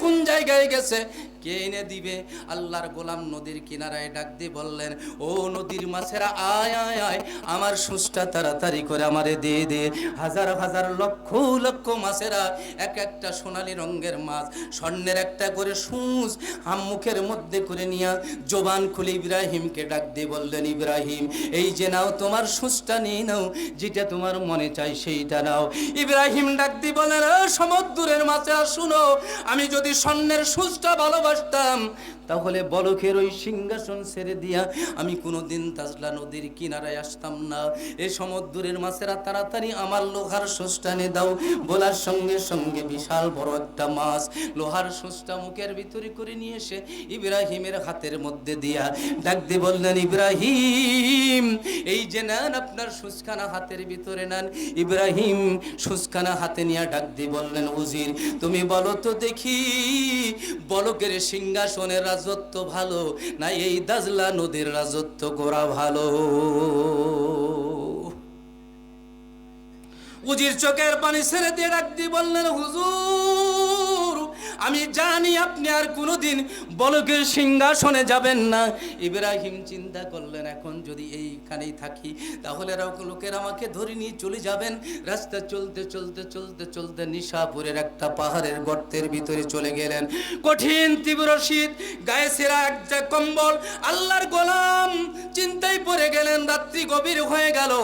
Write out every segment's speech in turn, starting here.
কোন জায়গায় গেছে, কে এনে দিবে? আল্লাহর গোলাম নদীর কিনারায় ডাক দিয়ে বললেন, ও নদীর মাছেরা আয় আয় আয়, আমার সুসটা তাড়াতাড়ি করে আমারে দিয়ে দে। হাজার হাজার লক্ষ লক্ষ মাছেরা এক একটা সোনালী রঙের মাছ, স্বর্ণের একটা করে সুস মুখের মধ্যে করে নিয়ে জবান খুলে ইব্রাহিমকে ডাক দিয়ে বললেন, ইব্রাহিম এই যে নাও তোমার সুসটা নিয়ে নাও, যেটা তোমার মনে চাই সেইটা নাও। ইব্রাহিম ডাক দিয়ে বলেন, সমুদ্রের মাছেরা শুনো, আমি যদি স্বর্ণের সুসটা ভালোবাসতাম তাহলে বলকের ওই সিংহাসন ছেড়ে দিয়া আমি কোনোদিন তাজলা নদীর কিনারায় আসতাম না। এই সমুদ্রের মাছেরা তাড়াতাড়ি আমার লোহার সুসটা এনে দাও। বলার সঙ্গে সঙ্গে বিশাল বড় একটা মাছ লোহার সুসটা মুখের ভিতরে করে নিয়ে এসে ইব্রাহিমের হাতের মধ্যে দিয়া ডাক দিয়ে বললেন, ইব্রাহিম এই যে নেন আপনার সুসখানা হাতের ভিতরে নেন। ইব্রাহিম সুসখানা হাতে নিয়ে ডাক দিয়ে বললেন, উজির তুমি বলো তো দেখি, বলকের সিংহাসনের রাজত্ব ভালো না এই দাজলা নদীর রাজত্ব করা ভালো? উজির চোখের পানি ছেড়ে দিয়ে ডাক দিয়ে বললেন, হুজুর আমি জানি আপনি আর কোনোদিন বলকের সিংহাসনে যাবেন না। ইব্রাহিম চিন্তা করলেন, এখন যদি এইখানেই থাকি তাহলে লোকের আমাকে ধরে নিয়ে চলে যাবেন। রাস্তা চলতে চলতে চলতে চলতে নিশাপুরের একটা পাহাড়ের গর্তের ভিতরে চলে গেলেন। কঠিন তীব্র শীত, গায়ে ছেঁড়া একটা কম্বল। আল্লাহর গোলাম চিন্তায় পড়ে গেলেন। রাত্রি গভীর হয়ে গেল।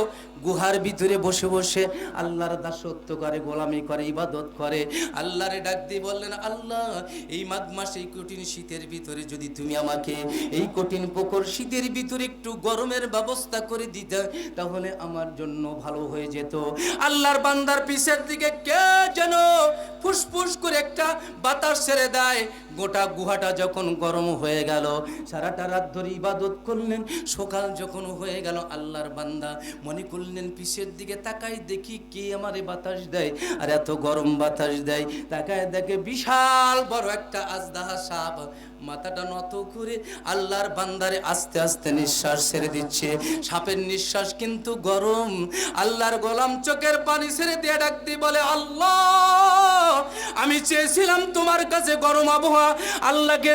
গুহার ভিতরে বসে বসে আল্লাহর দাসত্ব করে, গোলামি করে, ইবাদত করে। আল্লাহরে ডাক দিয়ে বললেন, আল্লাহ এই মাঘ মাস এই কঠিন শীতের ভিতরে যদি তুমি আমাকে এই কঠিন প্রখর শীতের ভিতরে একটু গরমের ব্যবস্থা করে দিতে তাহলে আমার জন্য ভালো হয়ে যেত। আল্লাহর বান্দার পিছের দিকে কে যেন ফুসফুস করে একটা বাতাস ছেড়ে দেয়। গোটা গুহাটা যখন গরম হয়ে গেল, সারাটা রাত ধরে ইবাদত করলেন। সকাল যখন হয়ে গেল আল্লাহর বান্দা মনে করলেন পিছের দিকে তাকাই দেখি কে আমারে বাতাস দেয় আর এত গরম বাতাস দেয়। তাকায় দেখে বিশাল বড় একটা আজদাহা সাপ মাথাটা নত করে আল্লাহর বান্দারে আস্তে আস্তে নিঃশ্বাস ছেড়ে দিচ্ছে। সাপের নিঃশ্বাস কিন্তু গরম। আল্লাহর গোলাম চোখের পানি ছেড়ে দিয়ে ডাক দিয়ে বলে, আল্লাহ আমি চেয়েছিলাম তোমার কাছে গরম আবহাওয়া। আল্লাহকে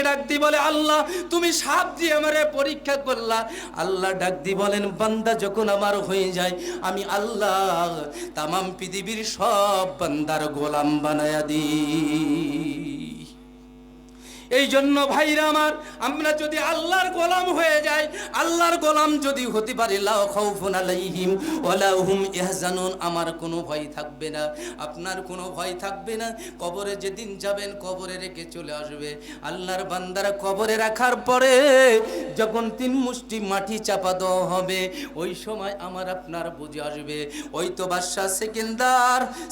ডাক দিয়ে বলে, আল্লাহ তুমি সাপ দিয়ে আমারে পরীক্ষা করলা। আল্লাহ ডাক দিয়ে বলেন, বান্দা যখন আমার হয়ে যায় আমি আল্লাহ তামাম পৃথিবীর সব বান্দার গোলাম বানায়া দিই। এই জন্য ভাইরা আমার, আমরা যদি আল্লাহর গোলাম হয়ে যাই, আল্লাহর গোলাম যদি হতে পারি, লা খাউফুন আলাইহিম ওয়ালা হুম ইয়াহজানুন, আমার কোনো ভয় থাকবে না, আপনার কোনো ভয় থাকবে না। কবরে যেদিন যাবেন কবরে রেখে চলে আসবে। আল্লাহর বান্দারা কবরে রাখার পরে যখন 3 মুষ্টি মাটি চাপা দেওয়া হবে, ওই সময় আমার আপনার বুঝে আসবে। ওই তো বাদশা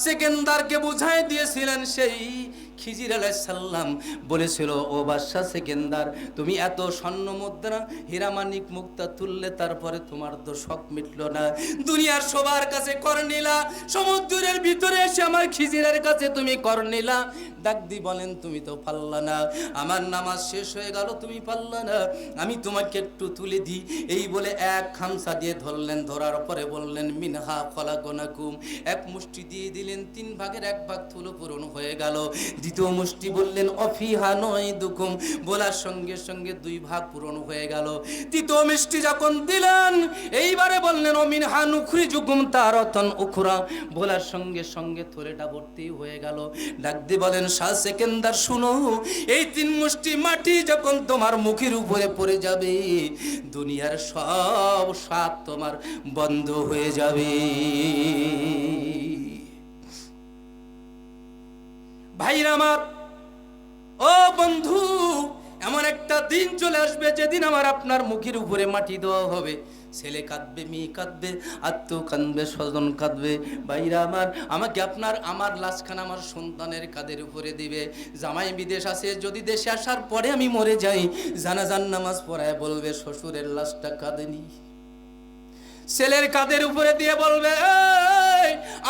সেকেন্দারকে বুঝাই দিয়েছিলেন, সেই খিজির আলাইহিস সালাম বলেছিল, ও বাদশা সেকেন্দার তুমি এত স্বর্ণ মুদ্রা হীরামানিক মুক্তা তুললে তারপরে তোমার তো শখ মিটলো না। দুনিয়ার সবার কাছে কর নিলা, সমুদ্রের ভিতরে এসে আমার খিজিরের কাছে তুমি কর নিলা। ডাক দি বলেন, তুমি তো পারলা না, আমার নামাজ শেষ হয়ে গেল তুমি পারলা না, আমি তোমাকে একটু তুলে দিই। এই বলে এক খামসা দিয়ে ধরলেন। ধরার পরে বললেন, মিনহা খলাকনাকুম, এক মুষ্টি দিয়ে দিলেন। 3 ভাগের 1 ভাগ তুলো পূরণ হয়ে গেল। দ্বিতীয় মুষ্টি বললেন, অফিহা নয় দুকুম, বলার সঙ্গে সঙ্গে 2 ভাগ পূরণ হয়ে গেল। তৃতীয় মিষ্টি যখন দিলেন, এইবারে বললেন, অমিনহা নুখরিজুকুম তারাতান উখরা, বলার সঙ্গে সঙ্গে থলেটা ভর্তি হয়ে গেল। ডাক দিয়ে বলেন, শাহ সেকেন্দার শুনো, এই 3 মুষ্টি মাটি যখন তোমার মুখের উপরে পড়ে যাবে, দুনিয়ার সব স্বাদ তোমার বন্ধ হয়ে যাবে। ভাইরা আমার, ও বন্ধু, এমন একটা দিন চলে আসবে যেদিন আমার আপনার মুখের উপরে মাটি দেওয়া হবে। ছেলে কাঁদবে, মেয়ে কাঁদবে, আত্মীয় কাঁদবে, স্বজন কাঁদবে। ভাইরা আমার, আমাকে আমার লাশখানা আমার সন্তানের কাঁধের উপরে দিবে। জামাই বিদেশ আছে, যদি দেশে আসার পরে আমি মরে যাই, জানাজার নামাজ পড়ায় বলবে শ্বশুরের লাশটা কাঁদেনি। ছেলের কাঁধের উপরে দিয়ে বলবে, এই